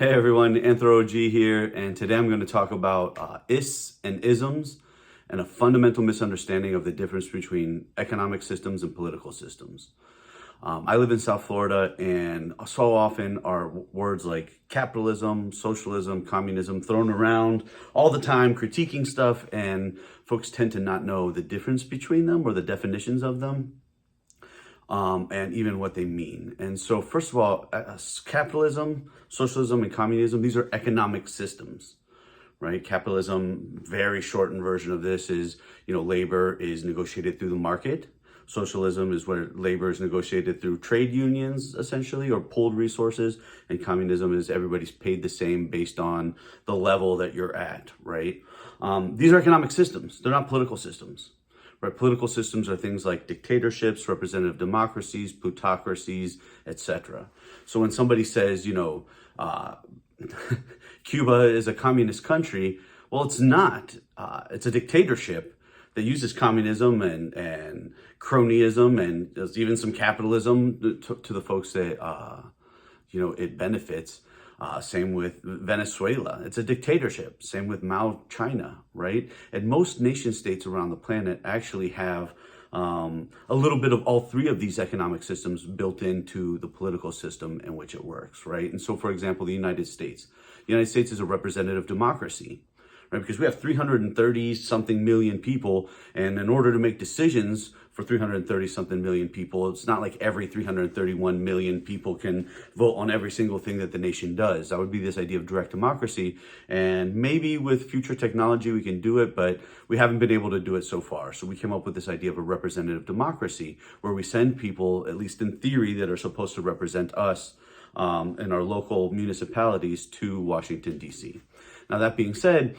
Hey everyone, Anthro here, and today I'm going to talk about Ists and Isms and a fundamental misunderstanding of the difference between economic systems and political systems. I live in South Florida, and so often are words like capitalism, socialism, communism thrown around all the time, critiquing stuff, and folks tend to not know the difference between them or the definitions of them. And even what they mean. And so, first of all, capitalism, socialism, and communism, these are economic systems, right? Capitalism, very shortened version of this is, labor is negotiated through the market. Socialism is where labor is negotiated through trade unions, essentially, or pooled resources. And communism is everybody's paid the same based on the level that you're at, right? These are economic systems. They're not political systems. Right, political systems are things like dictatorships, representative democracies, plutocracies, etc. So when somebody says, Cuba is a communist country, well, it's not. It's a dictatorship that uses communism and cronyism and there's even some capitalism to the folks that, it benefits. Same with Venezuela. It's a dictatorship. Same with Mao, China, right? And most nation states around the planet actually have a little bit of all three of these economic systems built into the political system in which it works, right? And so, for example, the United States. The United States is a representative democracy, right? Because we have 330 something million people, and in order to make decisions for 330 something million people, it's not like every 331 million people can vote on every single thing that the nation does. That would be this idea of direct democracy. And maybe with future technology we can do it, but we haven't been able to do it so far. So we came up with this idea of a representative democracy where we send people, at least in theory, that are supposed to represent us in our local municipalities to Washington, D.C. Now, that being said,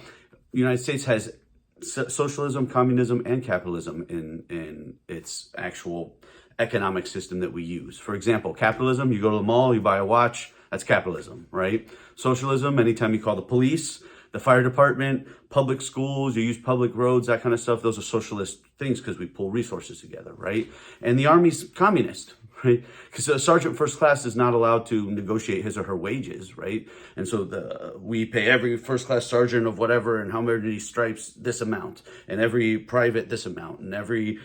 the United States has socialism, communism, and capitalism in its actual economic system that we use. For example, capitalism, you go to the mall, you buy a watch, that's capitalism, right? Socialism, anytime you call the police, the fire department, public schools, you use public roads, that kind of stuff, those are socialist things because we pull resources together, right? And the army's communist, right? Because a sergeant first class is not allowed to negotiate his or her wages, right? And so we pay every first class sergeant of whatever and how many stripes this amount, and every private this amount, and every,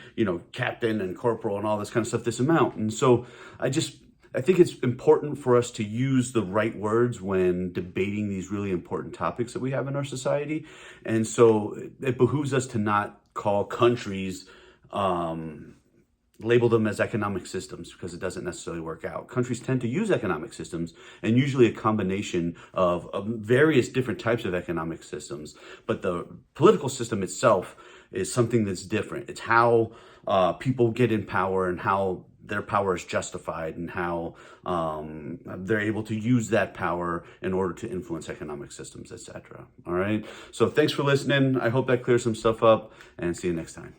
captain and corporal and all this kind of stuff this amount. And so I think it's important for us to use the right words when debating these really important topics that we have in our society. And so it behooves us to not call countries, label them as economic systems, because it doesn't necessarily work out. Countries tend to use economic systems, and usually a combination of various different types of economic systems. But the political system itself is something that's different. It's how people get in power and how their power is justified and how they're able to use that power in order to influence economic systems, etc. All right. So thanks for listening. I hope that clears some stuff up, and see you next time.